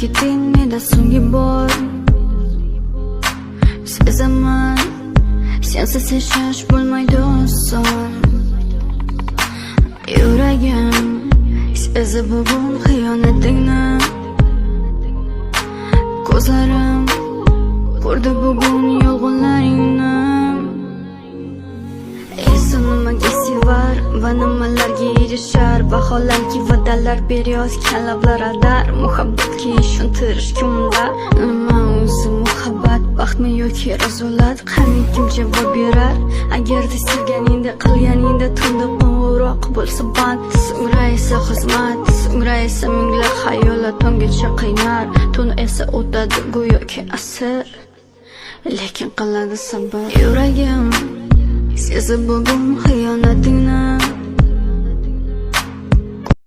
ketding menda so'nggi bor. Sezaman sensiz yashash bo'lmaydi oson. Yuragim sezib bugun xiyonatingni, ko'zlarim ko'rdi bugun yolg'onlaringni. Inson nimaga sevar va nimalarga erishar? Vaholanki va'dalar berayotgan lablar adar. Muhabbatga ishontirish kimda? Nima o'zi muhabbat, baxtmi yoki razolat? Qani kim javob berar? Agarda sevganingda, qilganingda tunda qo'ng'iroq bo'lsa band, so'ngra esa xizmat, so'ngra esa minglab xayollar tonggacha qiynar. Tun esa o'tadi go'yoki asr, lekin qiladi sabr. Yuragim sezib bugun xiyonatingni,